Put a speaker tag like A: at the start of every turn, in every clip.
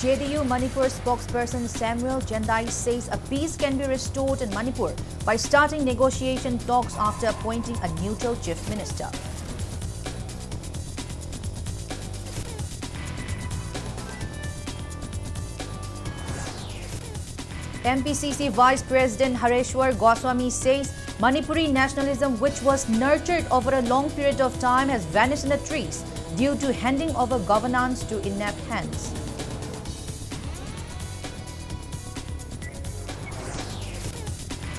A: JDU Manipur spokesperson Samuel Jendai says a peace can be restored in Manipur by starting negotiation talks after appointing a neutral chief minister. MPCC Vice President Hareshwar Goswami says Manipuri nationalism, which was nurtured over a long period of time, has vanished in the trees due to handing over governance to inept hands.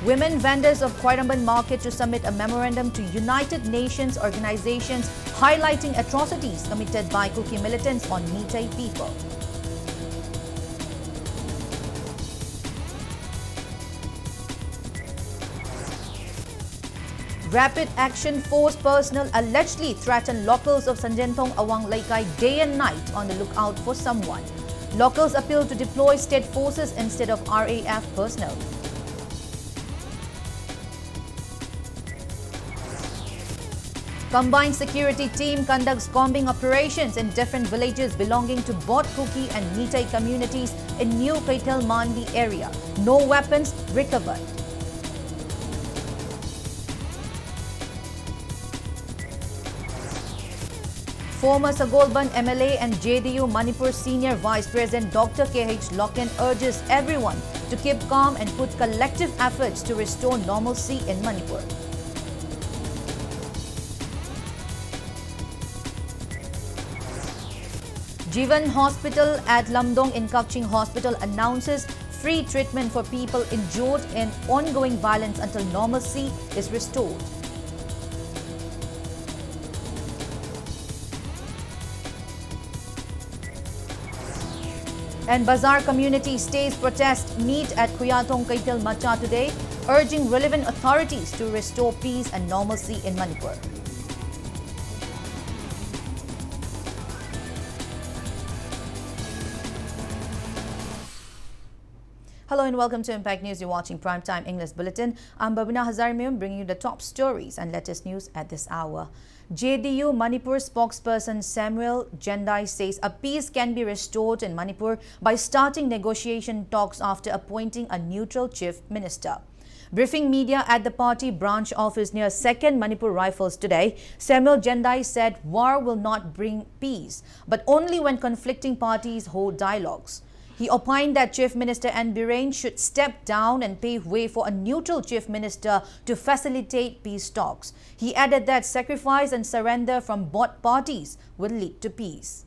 A: Women vendors of Khairamban market to submit a memorandum to United Nations organizations highlighting atrocities committed by Kuki militants on Meitei people. Rapid Action Force personnel allegedly threatened locals of Sanjentong Awang Laikai day and night on the lookout for someone. Locals appeal to deploy state forces instead of RAF personnel. Combined security team conducts combing operations in different villages belonging to Bot Kuki and Meitei communities in New Kaitel Mandi area. No weapons recovered. Former Sagolban MLA and JDU Manipur Senior Vice President Dr. KH Loken urges everyone to keep calm and put collective efforts to restore normalcy in Manipur. Jivan Hospital at Lamdong in Kakching Hospital announces free treatment for people injured in ongoing violence until normalcy is restored. And Bazaar community stays protest meet at Khuyatong Kaitel Macha today, urging relevant authorities to restore peace and normalcy in Manipur. Hello and welcome to Impact News. You're watching Primetime English Bulletin. I'm BABINA HAJARIMAYUM bringing you the top stories and latest news at this hour. JDU Manipur spokesperson Samuel Jendai says a peace can be restored in Manipur by starting negotiation talks after appointing a neutral chief minister. Briefing media at the party branch office near 2nd Manipur Rifles today, Samuel Jendai said war will not bring peace, but only when conflicting parties hold dialogues. He opined that Chief Minister N. Biren should step down and pave way for a neutral Chief Minister to facilitate peace talks. He added that sacrifice and surrender from both parties will lead to peace.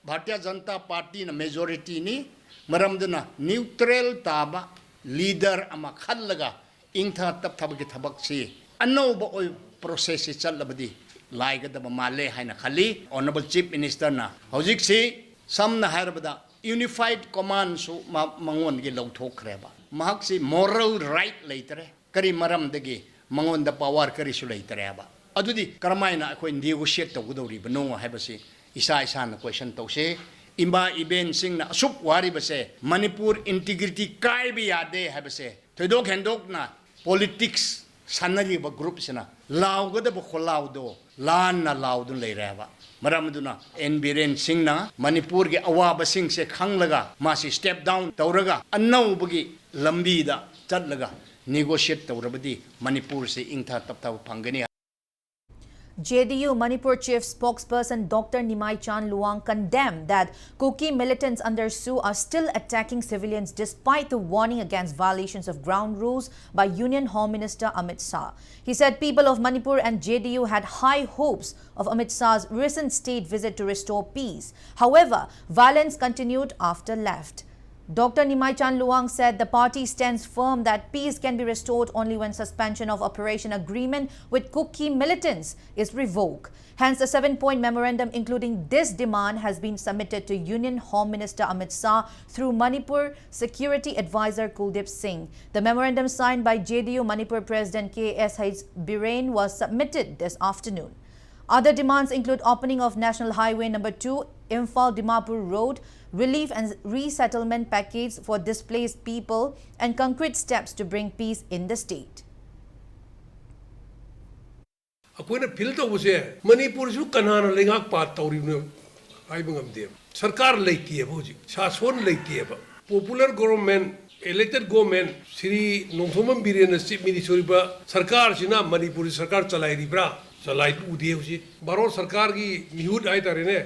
B: Bharatiya Janata Party na majority ni maramdana neutral taba leader ama khallaga ingtha tap thabagi thabak si annoba oi process si chalabadi laigadaba male haina khali honorable chief minister na hojik si samna hairabada unified command su mangon gi lauthokhreba mahak si moral right leitre kari maram dagi mangon da power kari su leitre ba adudi karamaina akhoi negotiate tawgudori bano haibasi isa isa na question tawse imba event sing na sup wari base Manipur integrity kai bi yade haibase thoidok hendok na politics sanali ba group sina laugada ba kholaudo lan na laudun leireba maramduna en biren sing na Manipur ge awaba sing se khanglaga masi step down tawraga annau bagi lambi da chatlaga negotiate tawrabadi Manipur se ingtha tapta phangani.
A: JDU Manipur Chief spokesperson Dr. Nimai Chan Luang condemned that Kuki militants under Su are still attacking civilians despite the warning against violations of ground rules by Union Home Minister Amit Shah. He said people of Manipur and JDU had high hopes of Amit Shah's recent state visit to restore peace. However, violence continued after left. Dr. Nimai Chan Luang said the party stands firm that peace can be restored only when suspension of operation agreement with Kuki militants is revoked. Hence, a 7-point memorandum including this demand has been submitted to Union Home Minister Amit Shah through Manipur Security Advisor Kuldeep Singh. The memorandum signed by JDU Manipur President KSH Biren was submitted this afternoon. Other demands include opening of National Highway No. 2, Imphal-Dimapur Road, relief and resettlement package for displaced people, and concrete steps to bring peace in the state.
C: ꯑꯩꯈꯣꯏꯅ field ꯇꯧꯕꯁꯦ ꯃꯅꯤꯄꯨꯔꯁꯨ ꯀꯅꯥꯅ ꯂꯩꯉꯥꯛ ꯄꯥꯠ ꯇꯧꯔꯤꯕꯅꯣ ꯍꯥꯏꯕ ꯉꯝꯗꯦꯕ ꯁꯔꯀꯥꯔ ꯂꯩꯇꯦꯕ ꯍꯧꯖꯤꯛ ꯁꯥꯁꯣꯟ ꯂꯩꯇꯦꯕ popular government elected government Sri Nongthomam Biren Chief Minister ba sarkar sina Manipuri sarkar chalai ribra chalai udi hosi baro sarkar gi mihut ai tare ne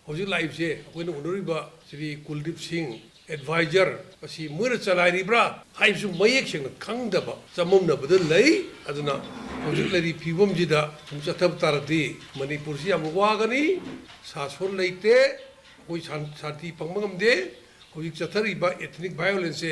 C: hosi live se koina unuri ba Sri Kuldip Singh advisor asi mura chalai ribra hai su mayek sing khangda ba chamom na badal lai aduna hosi lari phibom jida chathab tarati Manipur si amwa gani sason leite koi santi pangmangam de ethnic violence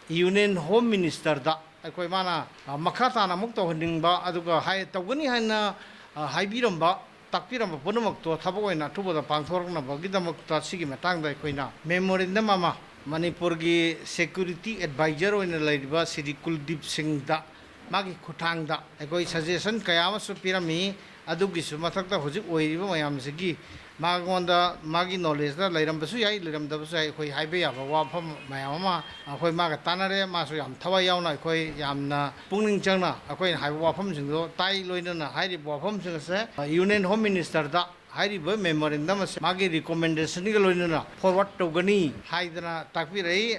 D: Union Home Minister da koi mana makata na mukta honing ba aduga hai tawani hana haibiram ba takpiram ba punamak to thaboi na tubo da pangthork na ba gidamak ta sigi matang da koina memorandum mama Manipur gi security advisor oina laiba Sri Kuldip Singh da magi khutang da koi suggestion kaya ma su pirami adugi su mathak da hojik oiriba mayam sigi magonda magi knowledge da lairam basu yai lairam da basu koi haibe ya ba wa pham mayam ma koi maga tanare ma su yam thawai yauna koi yamna pungning changna koi haiba wa pham sing do tai loina na hairi wa pham sing se Union Home Minister da hairi ba memorandum se magi recommendation ni loina na forward to gani haidana takpi rei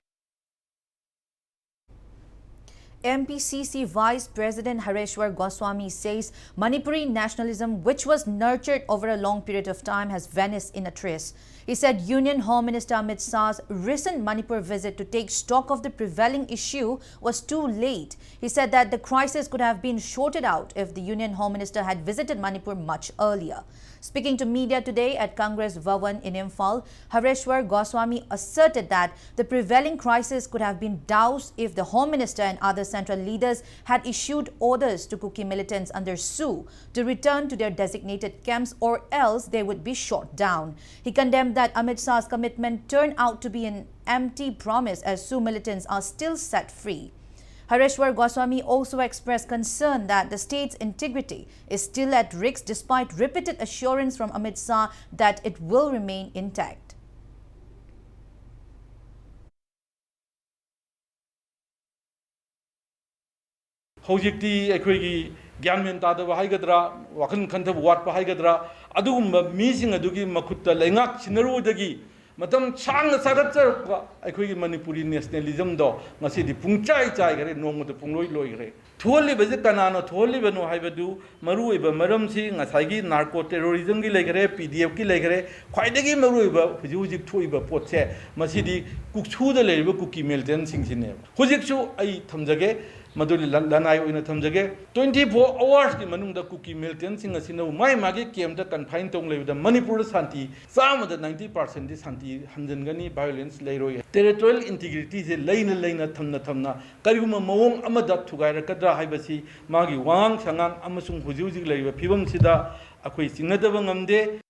A: MPCC Vice President Hareshwar Goswami says Manipuri nationalism, which was nurtured over a long period of time, has vanished in a trice. He said Union Home Minister Amit Shah's recent Manipur visit to take stock of the prevailing issue was too late. He said that the crisis could have been sorted out if the Union Home Minister had visited Manipur much earlier. Speaking to media today at Congress Bhavan in Imphal, Hareshwar Goswami asserted that the prevailing crisis could have been doused if the Home Minister and other central leaders had issued orders to Kuki militants under Su to return to their designated camps, or else they would be shot down. He condemned that Amit Shah's commitment turned out to be an empty promise as Su militants are still set free. Hareshwar Goswami also expressed concern that the state's integrity is still at risk despite repeated assurance from Amit Shah that it will remain intact.
E: Hojikti ekhoigi gyanmen tadaba haigadra wakan khantha watpa haigadra adugumba mising adugi makutta lengak sinarodagi matam changna sagatcha ekhoigi Manipuri nationalism do ngasi di pungchai chai gare nongmata pungloi loi gare tholi baje kanano tholi bano haibadu maru iba maram si ngasagi narco terrorism gi legare pdf gi legare khwaidagi maru iba huji huji thoiba potse masidi kukchu da leiba kuki militant singsine hujikchu ai thamjage maduli lanai oina thamjage 24 hours ki manungda kuki militant sing asina mai magi kem da confine tong leida Manipur santi sama da 90% di santi hanjangani violence leiroi territorial integrity je leina thamna kariguma mawong amada thugaira kadra haibasi magi wang sangang amasung huji leiba phibam sida akhoi singadaba ngamde.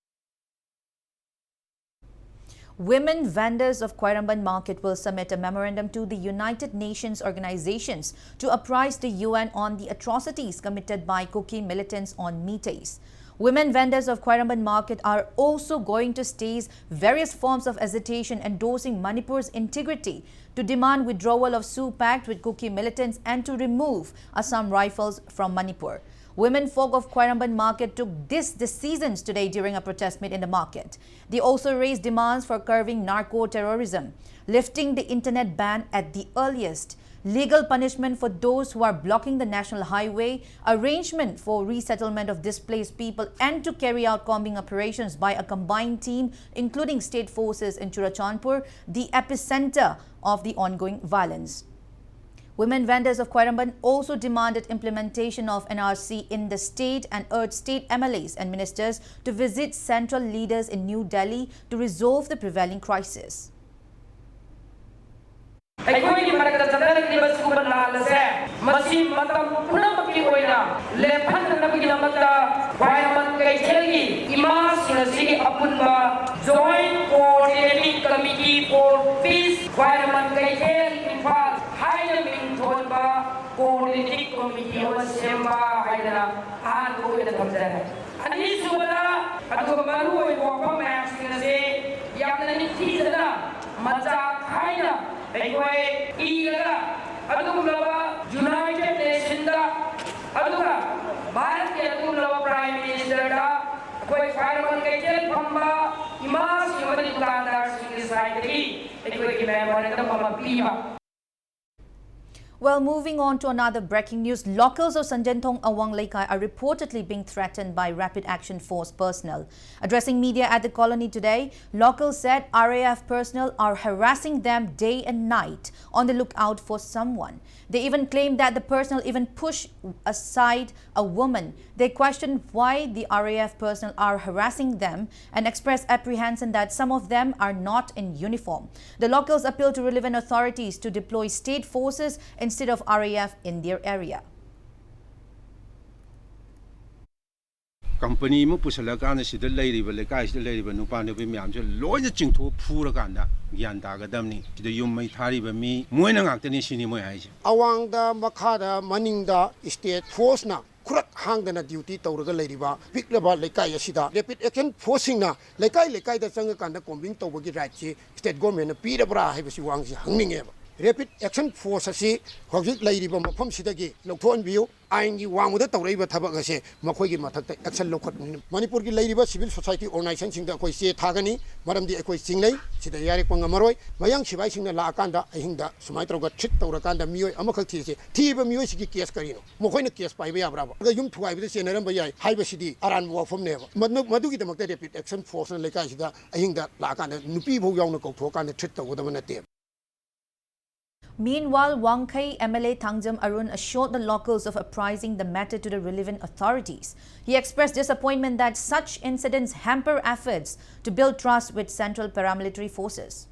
A: Women vendors of Khairamban market will submit a memorandum to the United Nations organizations to apprise the UN on the atrocities committed by Kuki militants on Meiteis. Women vendors of Khairamban market are also going to stage various forms of agitation endorsing Manipur's integrity to demand withdrawal of Su pact with Kuki militants and to remove Assam rifles from Manipur. Women folk of Khairamban market took this decisions today during a protest meet in the market. They also raised demands for curbing narco-terrorism, lifting the internet ban at the earliest, legal punishment for those who are blocking the national highway, arrangement for resettlement of displaced people, and to carry out combing operations by a combined team, including state forces in Churachandpur, the epicenter of the ongoing violence. Women vendors of Khairamban also demanded implementation of NRC in the state and urged state MLAs and ministers to visit central leaders in New Delhi to resolve the prevailing crisis.
F: Joint Coordinating Committee for Peace Coordinating Committee was Semba Haidana and go in the Tamzana. And this Subala, Atomaru, Wapa Max, Yamani Tizana, Maza Haina, Equa, Ila, Atumlava, United Nations, Adura, Bharat Kaiman Kaitel Pamba, Imas, Yamadi Kandar, Singisai, Equity Member, and the Pamba Piva.
A: Well, moving on to another breaking news, locals of Sanjantong Awang Laikai are reportedly being threatened by Rapid Action Force personnel. Addressing media at the colony today, locals said RAF personnel are harassing them day and night on the lookout for someone. They even claimed that the personnel even pushed aside a woman. They questioned why the RAF personnel are harassing them and expressed apprehension that some of them are not in uniform. The locals appealed to relevant authorities to deploy state forces instead of RAF in their area.
G: Company mo pusalakan sida lairiba lekai sida lairiba nupa nupi myam se loina chingtho phuraganda gyan dagadamni sida yum mai thariba mi moina ngaktani sini moi haise
H: awangda makhada maningda state force na kurak hangdana duty tawraga lairiba piklaba lekai asida rapid action force na lekai da changa kanda combing tawbagi right chi state government na pirabra haibasi wangsi hangningeba Rapid Action Force asi hojik lairiba mafam sidagi lokthon biu aingi wangmuda tawraiba thabak ase makhoigi mathakta action lokhat Manipur gi lairiba civil society organization singda koi se thagani maramdi ekoi singlei sida yari panga maroi mayang sibai singna la akanda ahingda sumai tawga thit tawrakanda mioi amakhak thi se thiba mioi sigi case karino mokhoina case paiba yabraba ga yum thuai bi se naram bayai haiba sidi aran wa fom neba madugi damakta Rapid Action Force na lekai sida ahingda la akanda nupi bho yauna kauthokanda thit tawda manate.
A: Meanwhile, Wangkai MLA Thangjam Arun assured the locals of apprising the matter to the relevant authorities. He expressed disappointment that such incidents hamper efforts to build trust with central paramilitary forces.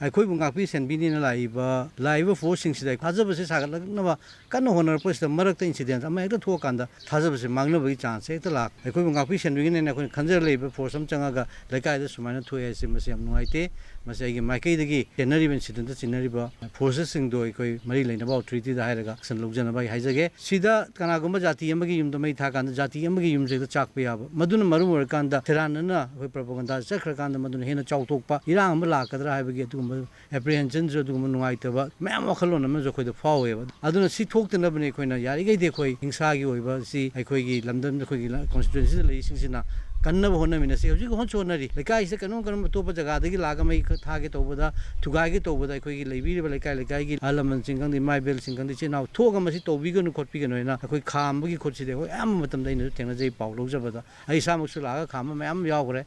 D: ꯑꯩꯈꯣꯏ ꯉꯥꯛꯄꯤ ꯁꯦꯟꯕꯤꯅꯤꯅ ꯂꯥꯛꯏꯕ ꯐꯣꯔꯁꯁꯤꯡꯁꯤꯗ ꯊꯥꯖꯕꯁꯦ ꯁꯥꯒꯠꯂꯛꯅꯕ ꯀꯟꯅ ꯍꯣꯠꯅꯔꯛꯄꯁꯤꯗ ꯃꯔꯛꯇ incident ꯑꯃ ꯍꯦꯛꯇ ꯊꯣꯛꯑꯀꯥꯟꯗ ꯊꯥꯖꯕꯁꯦ ꯃꯥꯡꯅꯕꯒꯤ chance ꯍꯦꯛꯇ ꯂꯥꯛ ꯑꯩꯈꯣꯏꯕꯨ ꯉꯥꯛꯄꯤ ꯁꯦꯟꯕꯤꯒꯅꯦꯅ ꯑꯩꯈꯣꯏꯅ ꯈꯟꯖꯔ ꯂꯩꯕ ꯐꯣꯔꯁ ꯑꯃ ꯆꯪꯉꯒ ꯂꯩꯀꯥꯏꯗ ꯁꯨꯃꯥꯏꯅ ꯊꯣꯛꯑꯦ ꯍꯥꯏꯁꯦ ꯃꯁꯤ ꯌꯥꯝ ꯅꯨꯡꯉꯥꯏꯇꯦ ꯃꯁꯤ ꯑꯩꯒꯤ ꯃꯥꯏꯀꯩꯗꯒꯤ ꯆꯦꯟꯅꯔꯤꯕ ꯏꯟꯁꯤꯗꯦꯟꯠꯇ ꯆꯦꯟꯅꯔꯤꯕ ꯐꯣꯔꯁꯦꯁꯁꯤꯡꯗꯣ ꯑꯩꯈꯣꯏ ꯃꯔꯤ ꯂꯩꯅꯕ ꯑꯣꯊꯣꯔꯤꯇꯤꯗ ꯍꯥꯏꯔꯒ ꯑꯦꯛꯁꯟ ꯂꯧꯖꯅꯕ ꯑꯩ ꯍꯥꯏꯖꯒꯦ ꯁꯤꯗ ꯀꯅꯥꯒꯨꯝꯕ ꯖꯥꯇꯤ ꯑꯃꯒꯤ ꯌꯨꯝꯗ ꯃꯩ ꯊꯥꯀꯥꯟꯗ ꯖꯥꯇꯤ ꯑꯃꯒꯤ ꯌꯨꯝꯁꯦ ꯍꯦꯛꯇ ꯆꯥꯛꯄ ꯌꯥꯕ ꯃꯗꯨꯅ ꯃꯔꯝ ꯑꯣꯏꯔꯀꯥꯟꯗ ꯁꯦꯔꯥꯟꯅꯅ ꯑꯩꯈꯣꯏ ꯄ꯭ꯔꯣꯄꯥꯒꯥꯟꯗꯥ ꯆꯠꯈ꯭ꯔꯀꯥꯟꯗ ꯃꯗꯨꯅ ꯍꯦꯟꯅ ꯆꯥꯎꯊꯣꯛꯄ ꯏꯔꯥꯡ ꯑꯃ ꯂꯥꯛꯀꯗ꯭ꯔꯥ ꯍꯥꯏꯕꯒꯤ ꯑꯗꯨꯒꯨꯝꯕ ꯑꯦꯄ꯭ꯔꯤꯍꯦꯟꯁꯟꯁꯨ ꯑꯗꯨꯒꯨꯝꯕ ꯅꯨꯡꯉꯥꯏꯇꯕ ꯃꯌꯥꯝ ꯋꯥꯈꯜꯂꯣꯟ ꯑꯃꯁꯨ ꯑꯩꯈꯣꯏꯗ ꯐꯥꯎꯋꯦꯕ ꯑꯗꯨꯅ ꯁꯤ ꯊꯣꯛꯇꯅꯕꯅꯤ ꯑꯩꯈꯣꯏꯅ ꯌꯥꯔꯤꯈꯩꯗꯤ ꯑꯩꯈꯣꯏ ꯍꯤꯡꯁꯥꯒꯤ ꯑꯣꯏꯕ ꯁꯤ ꯑꯩꯈꯣꯏꯒꯤ ꯂꯝꯗꯝꯗ ꯑꯩꯈꯣꯏꯒꯤ ꯀꯣꯟꯁꯇꯤꯇ꯭ꯌꯨꯟꯁꯤꯗ ꯂꯩꯔꯤꯁꯤꯡꯁꯤꯅ ꯀꯟꯅꯕ ꯍꯣꯠꯅꯃꯤꯟꯅꯁꯤ ꯍꯧꯖꯤꯛ ꯍꯣꯠꯅꯔꯤ ꯂꯩꯀꯥꯏꯁꯤꯗ ꯀꯩꯅꯣꯝ ꯑꯇꯣꯞꯄ ꯖꯒꯥꯗꯒꯤ ꯂꯥꯛꯑꯒ ꯃꯩ ꯊꯥꯒꯦ ꯇꯧꯕꯗ ꯊꯨꯒꯥꯏꯒꯦ ꯇꯧꯕꯗ ꯑꯩꯈꯣꯏꯒꯤ ꯂꯩꯕꯤꯔꯤꯕ ꯂꯩꯀꯥꯏꯒꯤ ꯑꯍꯜ ꯂꯃꯟꯁꯤꯡ ꯈꯪꯗꯦ ꯏꯃꯥꯏꯕꯦꯜꯁꯤꯡ ꯈꯪꯗꯦ ꯏꯆꯤꯜ ꯏꯅꯥꯎ ꯊꯣꯛꯑꯒ ꯃꯁꯤ ꯇꯧꯕꯤꯒꯅꯨ ꯈꯣꯠꯄꯤꯒꯅꯨ ꯍꯥꯏꯅ ꯑꯩꯈꯣꯏ ꯈꯥꯝꯕꯒꯤ ꯈꯨꯠꯁꯤꯗꯤ ꯑꯩꯈꯣꯏ ꯑꯌꯥꯝꯕ ꯃꯇꯝꯗ ꯑꯩꯅꯁꯨ ꯊꯦꯡꯅꯖꯩ ꯄꯥꯎ ꯂꯧꯖꯕꯗ ꯑꯩ ꯏꯁꯥꯃꯛꯁꯨ ꯂꯥꯛꯑꯒ ꯈꯥꯝꯕ ꯃꯌꯥꯝ ꯌꯥꯎꯈ꯭ꯔꯦ.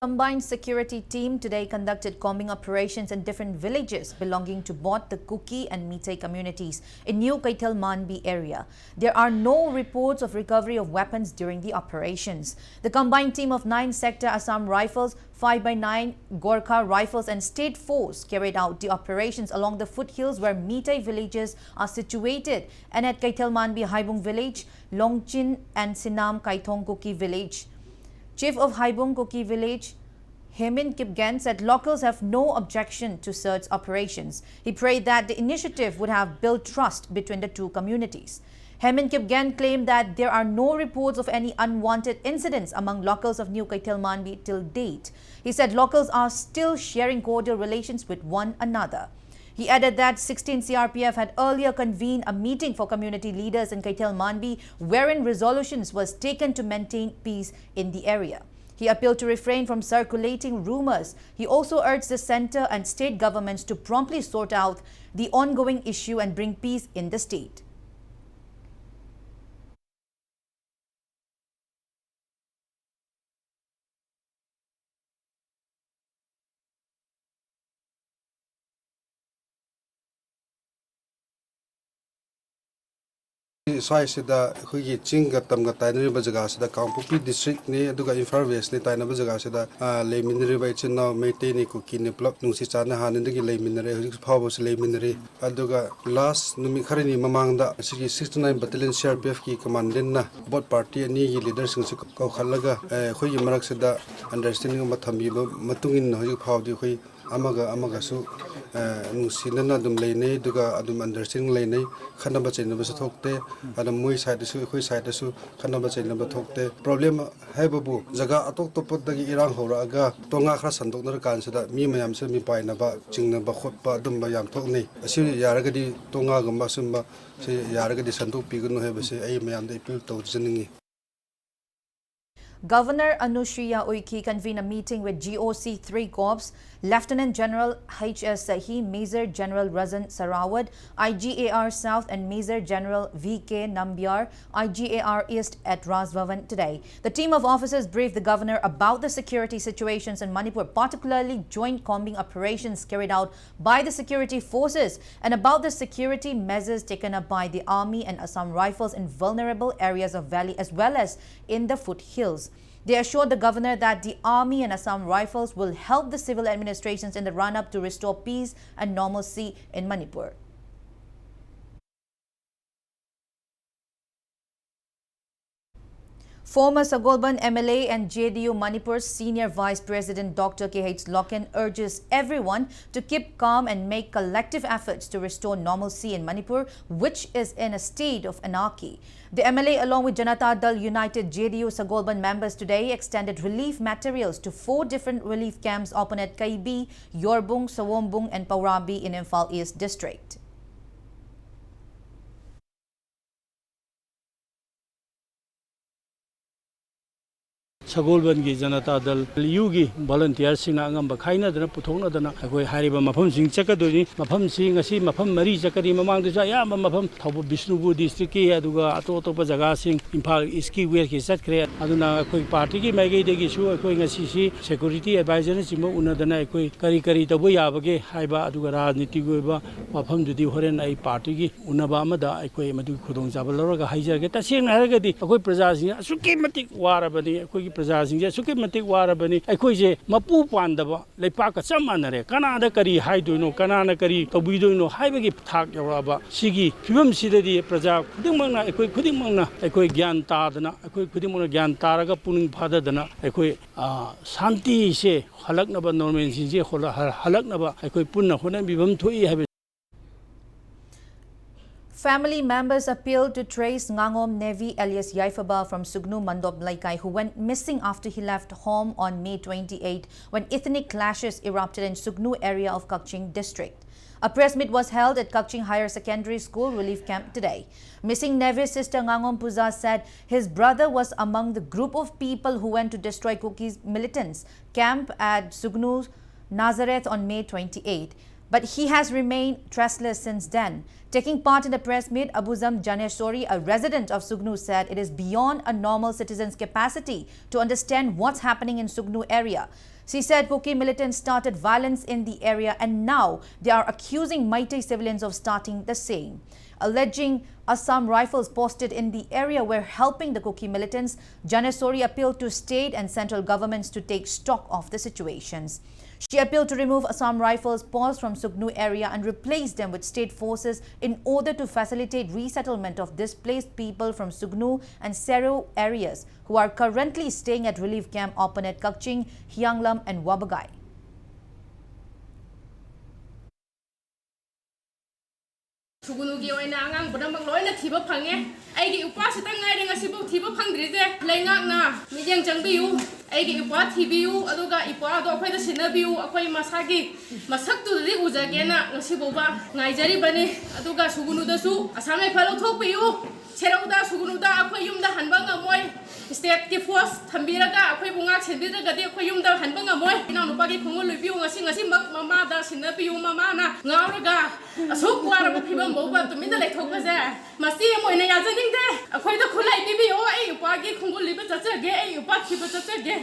A: Combined security team today conducted combing operations in different villages belonging to both the Kuki and Meitei communities in New Kaitel Manbi area. There are no reports of recovery of weapons during the operations. The combined team of 9 Sector Assam Rifles, 5x9 Gorkha Rifles and State Force carried out the operations along the foothills where Meitei villages are situated and at Kaitel Manbi Haibung village, Longchin and Sinam Kaithong Kuki village. Chief of Haibung Kuki village, Hemin Kipgen, said locals have no objection to search operations. He prayed that the initiative would have built trust between the two communities. Hemin Kipgen claimed that there are no reports of any unwanted incidents among locals of New Kaitel Manbi till date. He said locals are still sharing cordial relations with one another. He added that 16 CRPF had earlier convened a meeting for community leaders in Kaitel Manbi wherein resolutions was taken to maintain peace in the area. He appealed to refrain from circulating rumors. He also urged the centre and state governments to promptly sort out the ongoing issue and bring peace in the state.
I: Swaisida Hugi Chinga Tamga Tainari Bajagasida, Kampupi district ne, Duga Infar West, Taina Bajagasida, Lay Minery by China, Maitani Kukini Plop, Nusichana Han, and the Lay Minery, Powers Lay Minery, Aduga last Numikarini Mamanga, 69 Battalion CRPF Commandina, both party and Nigi leaders in Kokalaga, Huyi Maraxida, understanding of Matambi, Matungin, Hui, amaga su nungsinana dum leinei duga adum understanding leinei khanaba chainaba su thokte adam moi side su khoi side su khanaba chainaba thokte problem haibabu jaga atok topot dagi irang hora aga tonga khra sandok nar kan sada mi mayam se mi painaba chingnaba khotpa dum mayam thoknei asi yaragadi tonga gamba sumba se yaragadi sandok pigunu hebase ai mayam de appeal tawjiningi.
A: Governor Anushriya Uiki convened a meeting with GOC 3 Corps, Lieutenant General H.S. Sahi, Major General Razan Sarawat, IGAR South and Major General V.K. Nambiar, IGAR East at Ras Bhavan today. The team of officers briefed the governor about the security situations in Manipur, particularly joint combing operations carried out by the security forces and about the security measures taken up by the army and Assam Rifles in vulnerable areas of valley as well as in the foothills. They assured the governor that the army and Assam Rifles will help the civil administrations in the run-up to restore peace and normalcy in Manipur. Former Sagolban MLA and JDU Manipur's Senior Vice President Dr. K.H. Loken urges everyone to keep calm and make collective efforts to restore normalcy in Manipur, which is in a state of anarchy. The MLA, along with Janata Dal United JDU Sagolban members today, extended relief materials to 4 different relief camps open at Kaibi, Yorbung, Sawombung and Paurabi in Imphal East District.
J: Sagolban gi Janata Dal Yugi volunteers sing angam bakhaina dana puthongna dana akoi hariba mafam sing chakadoni mafam sing asi mafam mari chakari mamang du ya mafam Thauba Bishnupur district ki aduga ato topa jaga sing Imphal East ki wer ki chatkre aduna akoi party ki magai degi su akoi ngasi si security advisor chimo unadana akoi kari tabu yabage haiba aduga rajniti goiba mafam dudi horen ai party ki unaba amada akoi madu khudong jabal loroga haijage ta sing haragadi akoi praja sing asuki matik warabani akoi प्रजासिंग सुके मतिक वारबनी अखोइजे मपु पांदबा लेपाक चमनरे कनादा करी हाइदोइनो कनाना करी तबुइदोइनो हाइबगी थाक यौराबा सिगी फिबम सिददी प्रजा खुदिमंगना अखोइ खुदिमंगना अखोइ ज्ञान तादना अखोइ खुदिमंगना ज्ञान तारगा पुनिंग फाददना अखोइ शांति से हलकनबा normal से हलकनबा अखोइ पुन्ना होना बिबम थोइ highway.
A: Family members appealed to trace Ngangom Nevi alias Yaifaba from Sugnu Mandop Laikai, who went missing after he left home on May 28 when ethnic clashes erupted in Sugnu area of Kakching district. A press meet was held at Kakching Higher Secondary School relief camp today. Missing Nevi's sister Ngangom Puza said his brother was among the group of people who went to destroy Kuki's militants camp at Sugnu Nazareth on May 28. But he has remained traceless since then. Taking part in the press meet, Abuzam Janesori, a resident of Sugnu, said it is beyond a normal citizen's capacity to understand what's happening in Sugnu area. She said Kuki militants started violence in the area and now they are accusing Meitei civilians of starting the same. Alleging Assam Rifles posted in the area were helping the Kuki militants, Janesori appealed to state and central governments to take stock of the situations. She appealed to remove Assam Rifles posts from Sugnu area and replace them with state forces in order to facilitate resettlement of displaced people from Sugnu and Sero areas who are currently staying at relief camp open at Kakching, Hyanglam and Wabagai.
K: Sugunugi oina angang budambang loina thiba phange aigi upa sitang ngai ring asibu thiba phangdrise leingak na mijeng changbiu aigi upa thibiu aduga ipa ado akhoi da sinabiu akhoi masagi masaktu ri ujage na ngasibu ba ngaijari bani aduga sugunu da su asamai phalo thokpiu serauda sugunu da akhoi yumda hanba ngamoi state ki force thambiraga akhoi bunga senbiraga de akhoi yumda hanba ngamoi ina nupa gi phungol luipiu ngasi mama da sinabiu mama na ngauraga asuk wara phibam boba tumina leithokase masi moina yajaning de akhoi da khulai bibiu ai upa gi khungol liba chachage ai upa khiba chachage.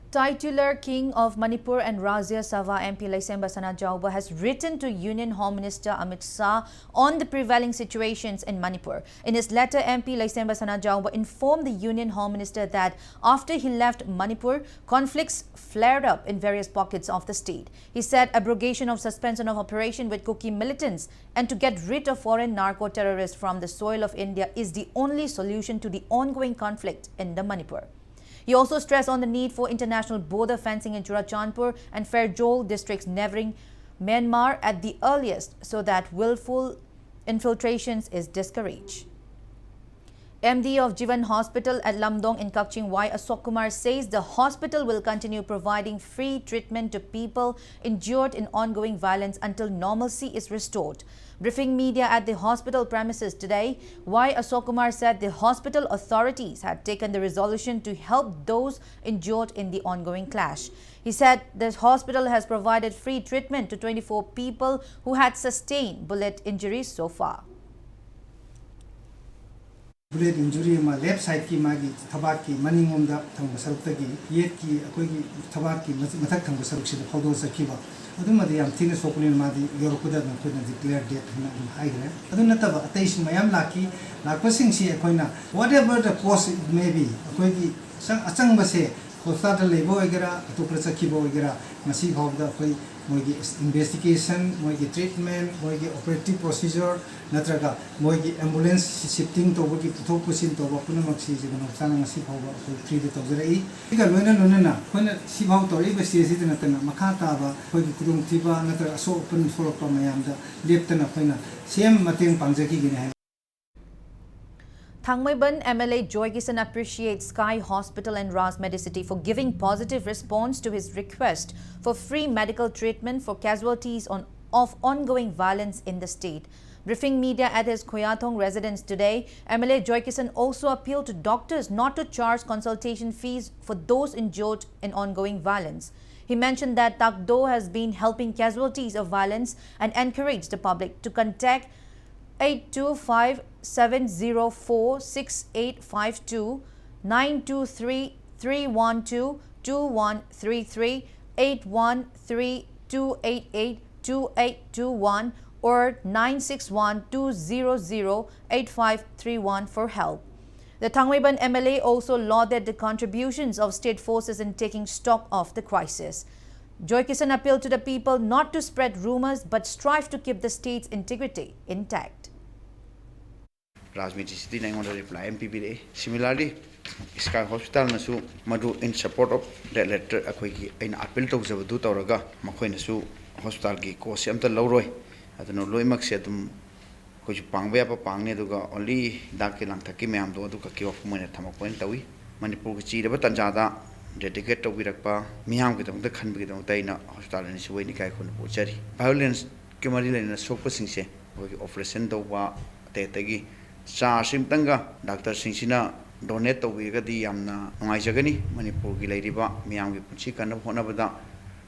A: Titular King of Manipur and Rajya Sabha MP Laisemba Sanajauba has written to Union Home Minister Amit Shah on the prevailing situations in Manipur. In his letter, MP Laisemba Sanajauba informed the Union Home Minister that after he left Manipur, conflicts flared up in various pockets of the state. He said abrogation of suspension of operation with Kuki militants and to get rid of foreign narco-terrorists from the soil of India is the only solution to the ongoing conflict in the Manipur. He also stressed on the need for international border fencing in Churachandpur and Fairjol districts neighboring Myanmar at the earliest so that willful infiltrations is discouraged. MD of Jivan Hospital at Lamdong in Kakching Y. Ashok Kumar says the hospital will continue providing free treatment to people injured in ongoing violence until normalcy is restored. Briefing media at the hospital premises today, Y. Ashok Kumar said the hospital authorities had taken the resolution to help those injured in the ongoing clash. He said the hospital has provided free treatment to 24 people who had sustained bullet injuries so far.
L: Bullet injury ma left side ki magi thabak ki maningom da thang saruk tagi yet ki akoi ki thabak ki mathak thang saruk sida phodo sakiba adum adi am thina sokulin ma di yorokuda na khoi na declare date na hai gre adun nataba atais mayam laki lakpasing si akoi na whatever the cause it may be akoi ki sang achang ba se hospital lebo egera to prasakibo egera masi bhav da akoi moigi investigation moigi treatment moigi operative procedure natraga moigi ambulance shifting to bogi puthok pusin to ba puna maksi jigano sana ngasi bhawa free de tawjai iga loina na koina si bhaw to ri ba si na tana makha ta ba koigi kudung thiba natraga so open for pa mayam da leptana koina sem mateng pangjaki gine
A: Thangmaiban MLA Joy Kisan appreciates Sky Hospital and Ras Medicity for giving positive response to his request for free medical treatment for casualties of ongoing violence in the state. Briefing media at his Khoyathong residence today, MLA Joy Kisan also appealed to doctors not to charge consultation fees for those injured in ongoing violence. He mentioned that Takdo has been helping casualties of violence and encouraged the public to contact 825-704-6852, 923-312-2133, 813-288-2821 or 961-200-8531 for help. The Thangmaiban MLA also lauded the contributions of state forces in taking stock of the crisis. Joy Kisan appealed to the people not to spread rumors but strive to keep the state's integrity intact.
M: Ras Medicity na ngon reply MPBA. Similarly, Sky Hospital nasu madu in support of that letter akoi ki aina appeal to zabadu tawraga makhoi nasu hospital ki cost amta lawroi adano loimak se dum ko ju pangbe apa pangne duga only dak ki lang thaki meam do du ka ki of moine thamak point tawi Manipur ki chi ba tanja da dedicate to birakpa miyam ki dong da khan bi dong taina hospital ni suwai ni kai khon puchari violence ki mari le na sokpa singse ko operation do wa te tagi cha simtanga doctor singsina donate to bi ga di yamna ngai jagani Manipur gi leiriba miyam gi punchi kan hona bada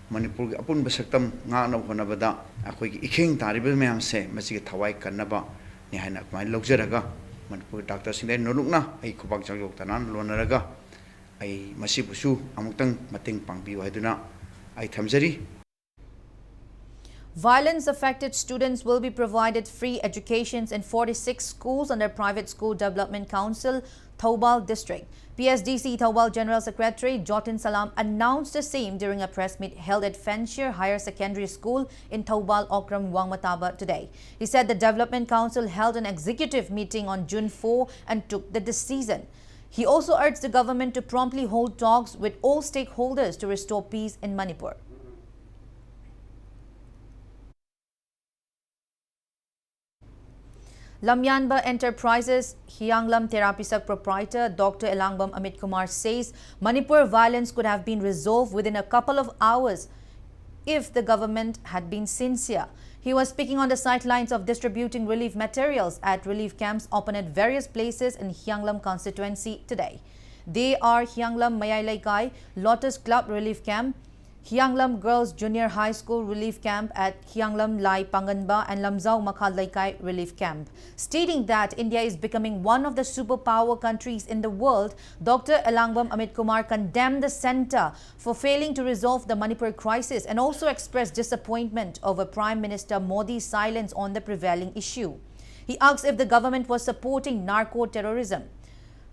M: Manipur gi apun basaktam nga na hona bada akoi gi ikhing tariba miyam se masi gi thawai kan ba ni haina mai lokjaraga Manipur doctor sing dai nolukna ai khubak jagyok tanan lonaraga ai masi busu amutang mating pangbiu haiduna ai thamjari.
A: Violence-affected students will be provided free educations in 46 schools under Private School Development Council, Thoubal District. PSDC Thoubal General Secretary Jotin Salam announced the same during a press meet held at Fenshire Higher Secondary School in Thoubal, Okram, Wangmataba today. He said the Development Council held an executive meeting on June 4 and took the decision. He also urged the government to promptly hold talks with all stakeholders to restore peace in Manipur. Lamyanba Enterprises Hyanglam Therapisak proprietor Dr. Elangbam Amit Kumar says Manipur violence could have been resolved within a couple of hours if the government had been sincere. He was speaking on the sidelines of distributing relief materials at relief camps open at various places in Hyanglam constituency today. They are Hyanglam Mayalaikai Lotus Club Relief Camp, Hyanglam Girls Junior High School Relief Camp at Hyanglam Lai Panganba and Lamzau Makhalaikai Relief Camp. Stating that India is becoming one of the superpower countries in the world, Dr. Elangbam Amit Kumar condemned the centre for failing to resolve the Manipur crisis and also expressed disappointment over Prime Minister Modi's silence on the prevailing issue. He asked if the government was supporting narco-terrorism.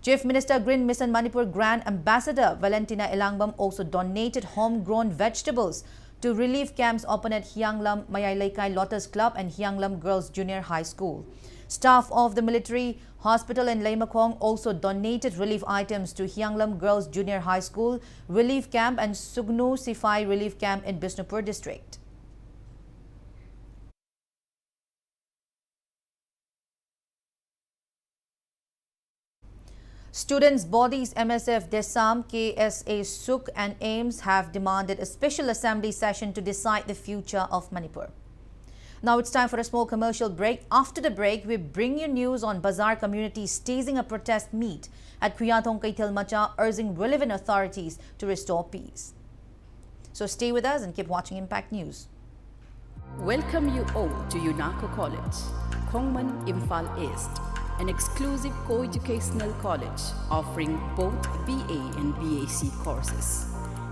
A: Chief Minister Green Mission Manipur Grand Ambassador Valentina Elangbam also donated homegrown vegetables to relief camps open at Hyanglam Mayalaikai Lotus Club and Hyanglam Girls Junior High School. Staff of the military hospital in Leimakong also donated relief items to Hianglam Girls Junior High School relief camp and Sugnu Sifai relief camp in Bishnupur district. Students' bodies MSF, Desam, KSA, Suk and AIMS have demanded a special assembly session to decide the future of Manipur. Now it's time for a small commercial break. After the break, we bring you news on Bazaar community staging a protest meet at Kuyatong Kaitil Macha, urging relevant authorities to restore peace. So stay with us and keep watching Impact News.
N: Welcome you all to UNACO College, Kongman, Imphal East, an exclusive co-educational college offering both BA and BAc courses.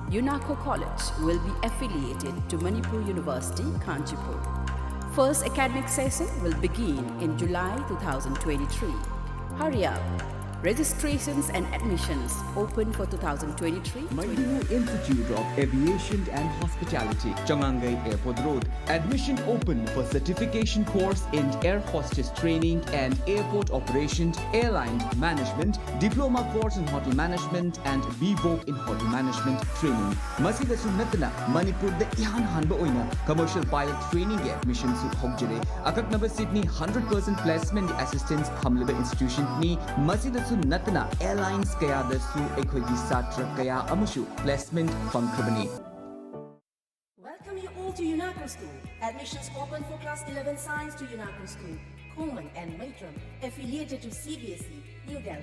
N: UNACO College will be affiliated to Manipur University, Kanchipur. First academic session will begin in July 2023. Hurry up! Registrations and admissions open for 2023.
O: Manipur Institute of Aviation and Hospitality, Changangai Airport Road. Admission open for certification course in air hostess training and airport operations, airline management, diploma course in hotel management and BVOC in hotel management training. Masida Sunatana, Manipur the Ihan Hanba Oina, commercial pilot training admissions Hogjere. Akak number Sydney 100% placement assistance Hamliba Institution ni Masida Natana Airlines Kaya Dasu Equity Satra Kaya Amushu Placement Funkrabani.
P: Welcome you all to UNACO School. Admissions open for class 11 science to UNACO School, Koman and Maitram, affiliated to CBSE, New Delhi.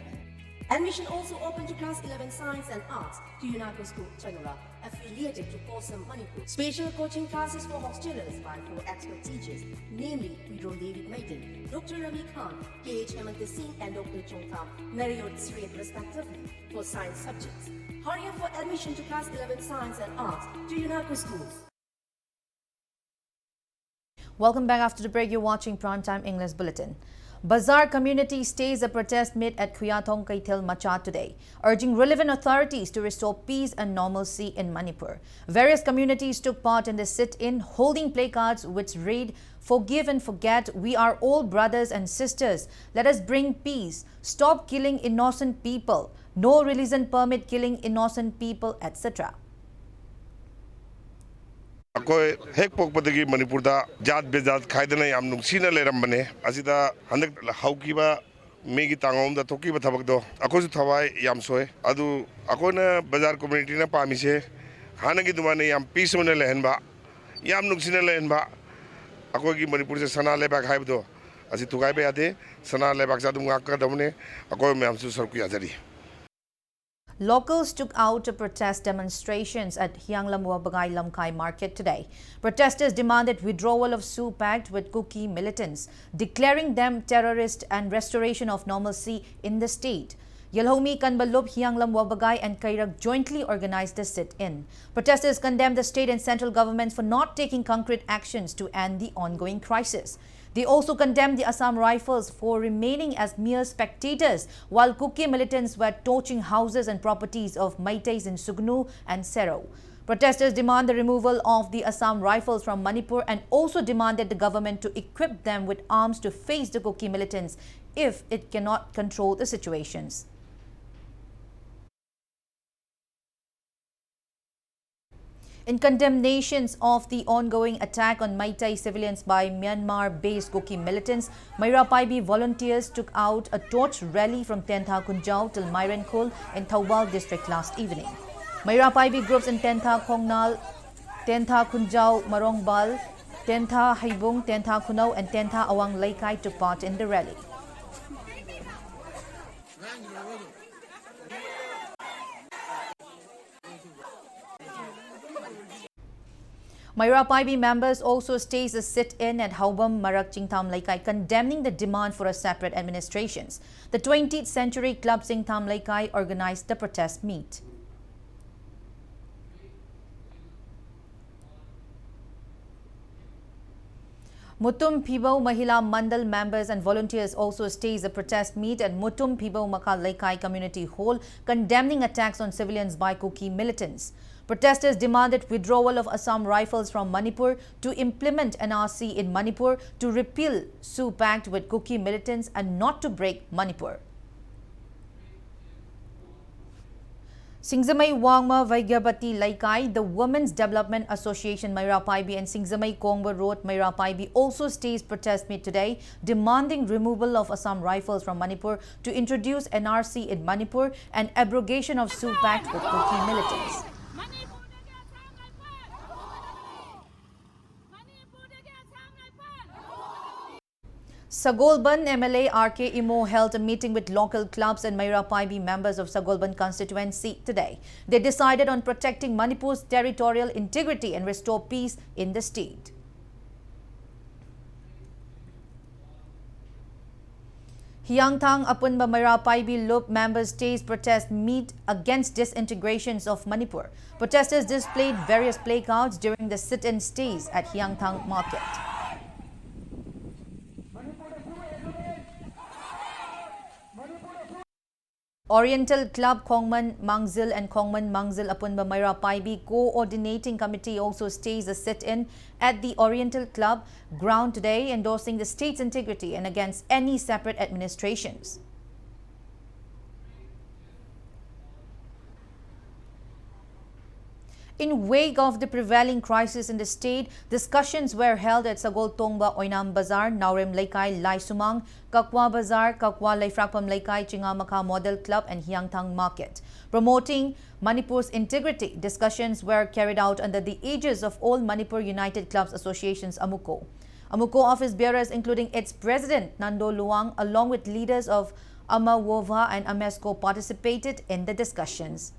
P: Admission also open to class 11 science and arts to UNACO School, Chanura, affiliated to Posam, Manipur. Special coaching classes for hostelers by 4 expert teachers, namely Pedro David Maiden, Dr. Rami Khan, K.H. Hemant Singh and Dr. Chong Tham, Marriott Sriat respectively, for science subjects. Hurry up for admission to class 11 science and arts to UNACO schools.
A: Welcome back. After the break, you're watching Primetime English Bulletin. Bazaar community stays a protest meet at Kuyatong Kaitil Macha today, urging relevant authorities to restore peace and normalcy in Manipur. Various communities took part in the sit-in, holding placards which read, "Forgive and forget, we are all brothers and sisters. Let us bring peace. Stop killing innocent people. No religion permit killing innocent people," etc.
Q: अकोय हेक पोकपदगी मणिपुर दा जात बेजात खाइदना याम नुक्सीना लेरमबने असिदा हंदक हाउकीबा Maggi तांगोम दा थोकीबा थबक दो अकोसु थवाय याम सोय अदु अकोना बाजार community ना पामिसे हानगी दुमाने याम piece होने लेहनबा याम नुक्सीना लेहनबा अकोगी मणिपुर से सना लेबा खाइबदो असि तुगाय बे आते सना लेबा जादु ngaka दमने अकोय मैमसु सरकु याजरी.
A: Locals took out to protest demonstrations at Hianglam Wabagai Lamkai Market today. Protesters demanded withdrawal of Sioux Pact with Kuki militants, declaring them terrorists and restoration of normalcy in the state. Yalhomi, Kanbalub, Hianglam Wabagai and Kairak jointly organized the sit-in. Protesters condemned the state and central governments for not taking concrete actions to end the ongoing crisis. They also condemned the Assam Rifles for remaining as mere spectators while Kuki militants were torching houses and properties of Maitais in Sugnu and Sero. Protesters demand the removal of the Assam Rifles from Manipur and also demanded the government to equip them with arms to face the Kuki militants if it cannot control the situations. In condemnations of the ongoing attack on Maitai civilians by Myanmar-based Kuki militants, Maira Paibi volunteers took out a torch rally from Tentha Kunjau till Mairenkul in Taubal district last evening. Maira Paibi groups in Tentha Kongnal, Tentha Kunjau Marongbal, Tentha Haibung, Tentha Kunau and Tentha Awang Laikai took part in the rally. Maira Paibi members also staged a sit-in at Haubam Marak Chingtham Laikai, condemning the demand for a separate administrations. The 20th Century Club Chingtham Laikai organized the protest meet. Mutum Pibau Mahila Mandal members and volunteers also staged a protest meet at Mutum Pibau Maka Laikai Community Hall, condemning attacks on civilians by Kuki militants. Protesters demanded withdrawal of Assam Rifles from Manipur, to implement NRC in Manipur, to repeal Sioux Pact with Kuki militants and not to break Manipur. Singzamay Wangma Vaigyabati Laikai, the Women's Development Association Maira Paibi and Singzamay Kongba Road Maira Paibi also staged protest meet today, demanding removal of Assam Rifles from Manipur, to introduce NRC in Manipur and abrogation of Sioux Pact with Kuki militants. Sagolban MLA RK Imo held a meeting with local clubs and Maira Paibi members of Sagolban constituency today. They decided on protecting Manipur's territorial integrity and restore peace in the state. Hyangthang Apunba Maira Paibi Loop members staged protest meet against disintegrations of Manipur. Protesters displayed various placards during the sit-in stays at Hyangthang Market. Oriental Club Kongman Mangzil and Kongman Mangzil Apunba Maira Paibi coordinating committee also staged a sit-in at the Oriental Club ground today, endorsing the state's integrity and against any separate administrations. In wake of the prevailing crisis in the state, discussions were held at Sagol Tongba Oinam Bazar, Naurem Laikai, Lai Sumang, Kakwa Bazar, Kakwa Laifrakpam Laikai, Chingamaka Model Club and Hyangthang Market. Promoting Manipur's integrity, discussions were carried out under the aegis of All Manipur United Clubs Associations Amuko. Amuko office bearers, including its president Nando Luang, along with leaders of Amawova and Amesco, participated in the discussions.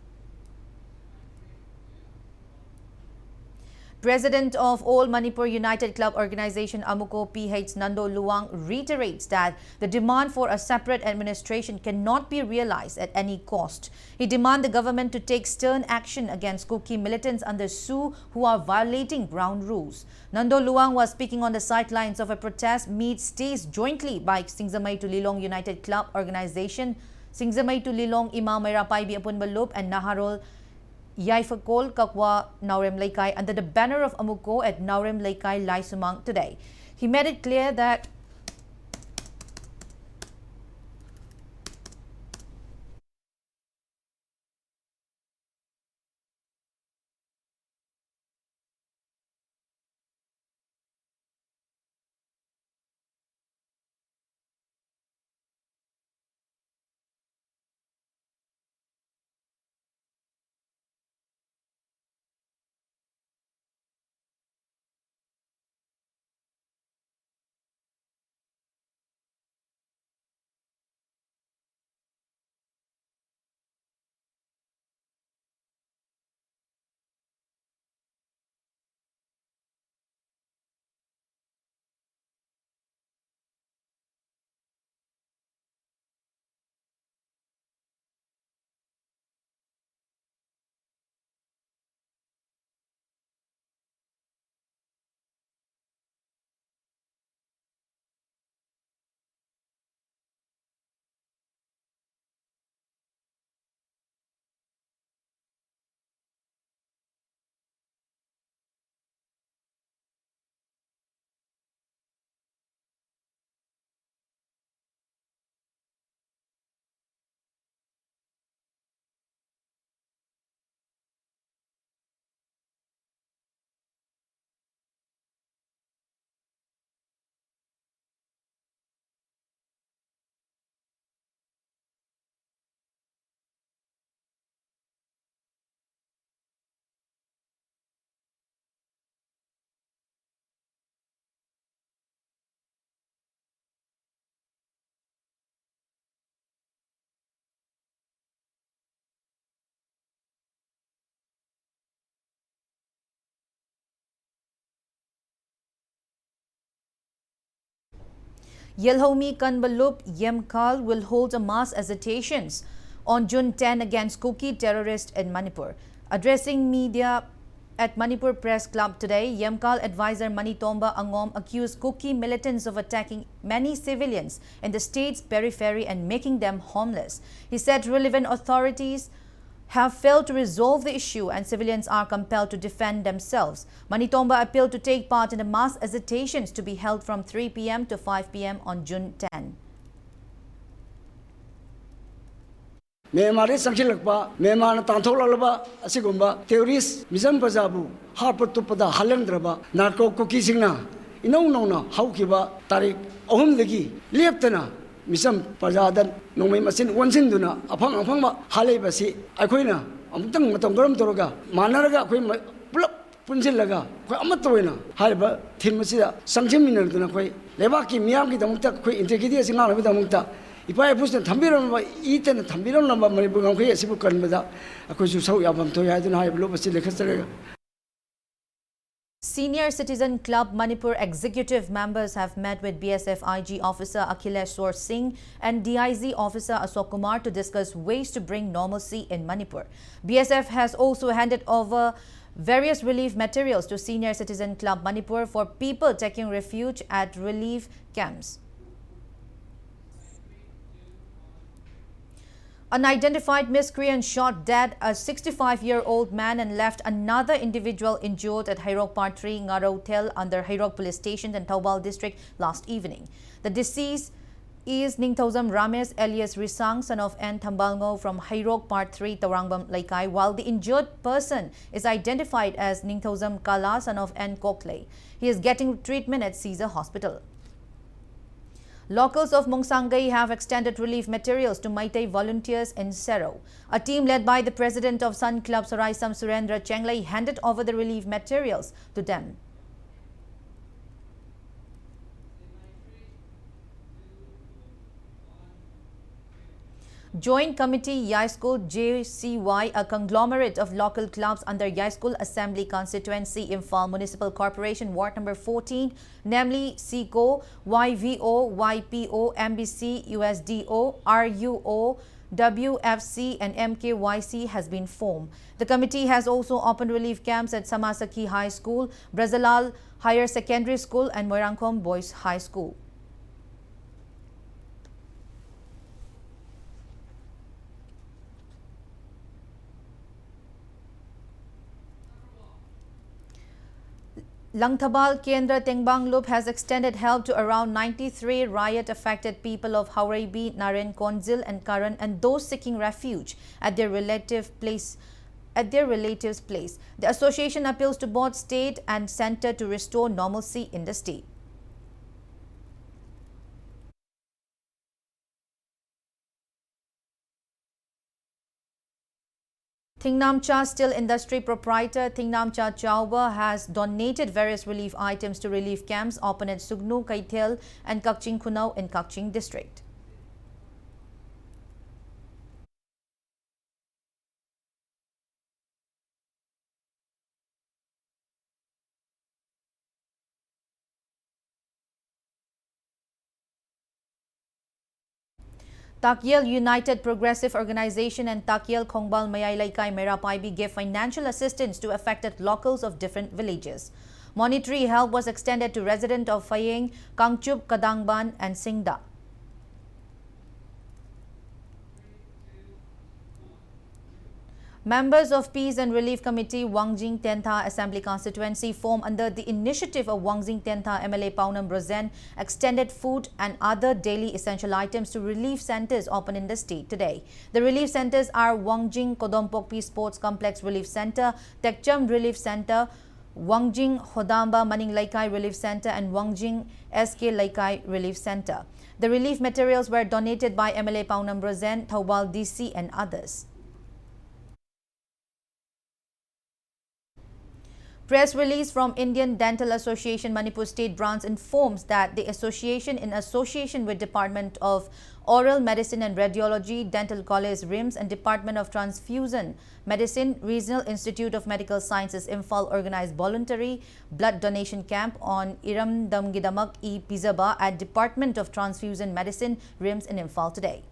A: President of All Manipur United Club Organization Amuko PH Nando Luang reiterates that the demand for a separate administration cannot be realized at any cost. He demanded the government to take stern action against Kuki militants under Sioux who are violating ground rules. Nando Luang was speaking on the sidelines of a protest meet staged jointly by Singzamay to Lilong United Club Organization, Singzamay to Lilong Imam Maira Paibi Apunba Loop and Naharol Yaifakol Kakwa Naurem Laikai under the banner of Amuko at Naurem Laikai Lai Sumang today. He made it clear that Yelhomi Kanbalup Yemkal will hold a mass agitations on June 10 against Kuki terrorists in Manipur. Addressing media At Manipur Press Club today, Yemkal advisor Manitomba Angom accused Kuki militants of attacking many civilians in the state's periphery and making them homeless. He said relevant authorities have failed to resolve the issue and civilians are compelled to defend themselves. Manitomba appealed to take part in the mass agitations to be held from 3 p.m. to 5 p.m. on June 10.
R: Memari Sankilakpa, Memana Tantolalaba, Asigumba, Theories, Mizam Bazabu, Harper Tupada, Halendraba, Narco Kukisina, Inona, Haukiba, Tarik, Ohumdegi, Lieptana, Misam Pazadan, Nomasin, Wansinduna, upon Halebasi, Aquina, Amtang Matangaram Toroga, Manaraga, Punzilaga, Amatoina, Halba, Timasida, Sanjimina, Levaki, Miaki, the Muta, integrity is in all of the Muta. If I push the Tambiran, eaten the Tambiran number, Manipur, Sibukan with that, I could so Yabam to I don't have Lopus.
A: Senior Citizen Club Manipur executive members have met with BSF IG officer Akhileshwar Singh and DIZ officer Ashok Kumar to discuss ways to bring normalcy in Manipur. BSF has also handed over various relief materials to Senior Citizen Club Manipur for people taking refuge at relief camps. Unidentified miscreant shot dead a 65-year-old man and left another individual injured at Hairok Part 3 Ngaro Tel under Hairok Police Station in Taubal District last evening. The deceased is Ningthozam Rames alias Risang, son of N. Thambalngo from Hairok Part 3 Tawangbam Laikai, while the injured person is identified as Ningthozam Kala, son of N. Kokley. He is getting treatment at Caesar Hospital. Locals of Mongsangai have extended relief materials to Maitai volunteers in Sero. A team led by the president of Sun Club Saraisam Surendra Chenglai handed over the relief materials to them. Joint Committee Yai School JCY, a conglomerate of local clubs under Yai School Assembly Constituency Imphal Municipal Corporation Ward number 14, namely SICO, YVO, YPO, MBC, USDO, RUO, WFC and MKYC has been formed. The committee has also opened relief camps at Samasaki High School, Brazalal Higher Secondary School and Moirangkom Boys High School. Langthabal Kendra Tengbang Loop has extended help to around 93 riot-affected people of Hauraibi, Naren, Konzil and Karan and those seeking refuge at their relatives' place. The association appeals to both state and center to restore normalcy in the state. Thingnamcha Steel Industry proprietor Thingnamcha Chauba has donated various relief items to relief camps open at Sugnu, Kaitel and Kakching Kunau in Kakching district. Takyel United Progressive Organization and Takyel Khongbal Mayay Laikai Merapaibi gave financial assistance to affected locals of different villages. Monetary help was extended to residents of Fayeng, Kangchup, Kadangban and Singda. Members of Peace and Relief Committee Wangjing Tentha Assembly Constituency formed under the initiative of Wangjing Tentha MLA Paunam Brozen extended food and other daily essential items to relief centers open in the state today. The relief centers are Wangjing Kodompokpi Sports Complex Relief Center, Tekcham Relief Center, Wangjing Hodamba Maning Laikai Relief Center and Wangjing SK Laikai Relief Center. The relief materials were donated by MLA Paunam Brozen, Taubal DC and others. Press release from Indian Dental Association Manipur State Branch informs that the association, in association with Department of Oral Medicine and Radiology, Dental College RIMS and Department of Transfusion Medicine, Regional Institute of Medical Sciences Imphal organized voluntary blood donation camp on Iram Damgidamak E Pizaba at Department of Transfusion Medicine RIMS in Imphal today.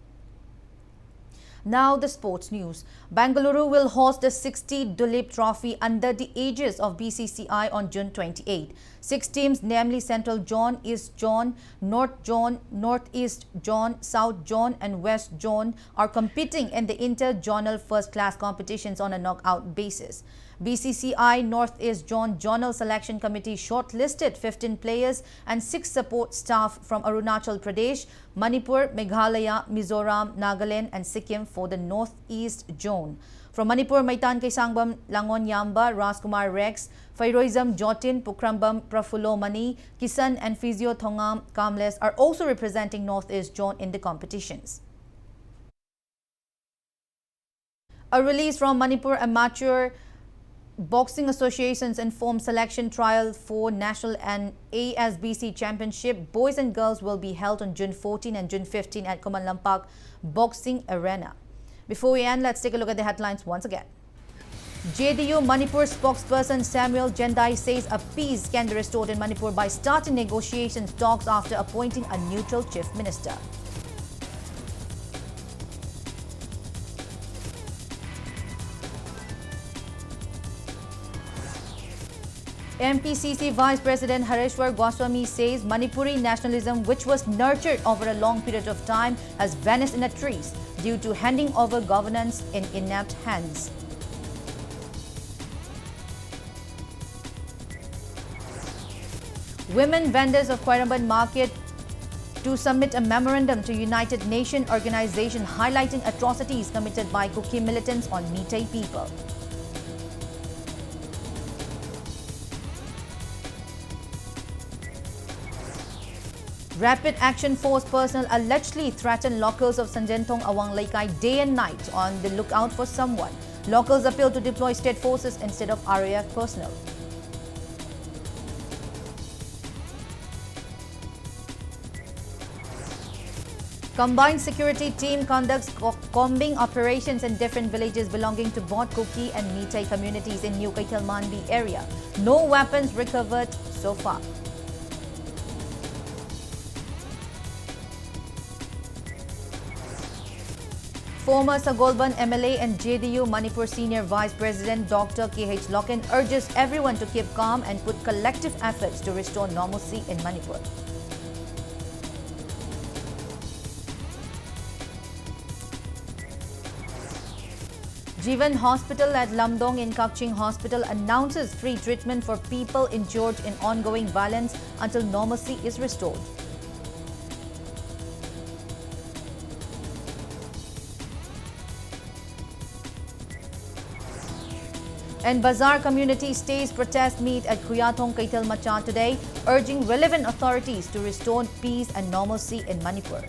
A: Now the sports news. Bengaluru will host the 60th Duleep Trophy under the aegis of BCCI on June 28. 6 teams, namely Central Zone, East Zone, North Zone, Northeast Zone, South Zone and West Zone, are competing in the inter-zonal first-class competitions on a knockout basis. BCCI Northeast Zone Zonal Selection Committee shortlisted 15 players and 6 support staff from Arunachal Pradesh, Manipur, Meghalaya, Mizoram, Nagaland and Sikkim for the Northeast Zone. From Manipur, Maitan Kaisangbam, Langon Yamba, Raskumar Rex, Fairoizam Jotin, Pukrambam, Prafulo Mani, Kisan and Physio Thongam Kamles are also representing Northeast Zone in the competitions. A release from Manipur Amateur Boxing Associations informed selection trial for National and ASBC Championship. Boys and girls will be held on June 14 and June 15 at Kumalampak Boxing Arena. Before we end, let's take a look at the headlines once again. JDU Manipur spokesperson Samuel Jendai says a peace can be restored in Manipur by starting negotiations talks after appointing a neutral chief minister. MPCC Vice President Hareshwar Goswami says Manipuri nationalism, which was nurtured over a long period of time, has vanished in the trees due to handing over governance in inept hands. Women vendors of Koiramban Market to submit a memorandum to United Nations organization highlighting atrocities committed by Kuki militants on Meitei people. Rapid Action Force personnel allegedly threatened locals of Sanjentong Awang Laikai day and night on the lookout for someone. Locals appeal to deploy state forces instead of RAF personnel. Combined security team conducts combing operations in different villages belonging to both Kuki and Meitei communities in New Kaitalmanbi area. No weapons recovered so far. Former Sagolban MLA and JDU Manipur Senior Vice President Dr. KH Loken urges everyone to keep calm and put collective efforts to restore normalcy in Manipur. Jivan Hospital at Lamdong in Kakching Hospital announces free treatment for people injured in ongoing violence until normalcy is restored. And Bazaar community stays protest meet at Khuyathong Kaital Macha today, urging relevant authorities to restore peace and normalcy in Manipur.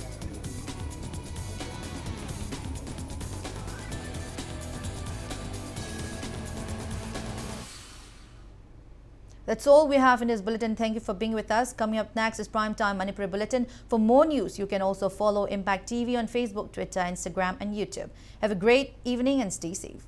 A: That's all we have in this bulletin. Thank you for being with us. Coming up next is Primetime Manipuri Bulletin. For more news, you can also follow Impact TV on Facebook, Twitter, Instagram and YouTube. Have a great evening and stay safe.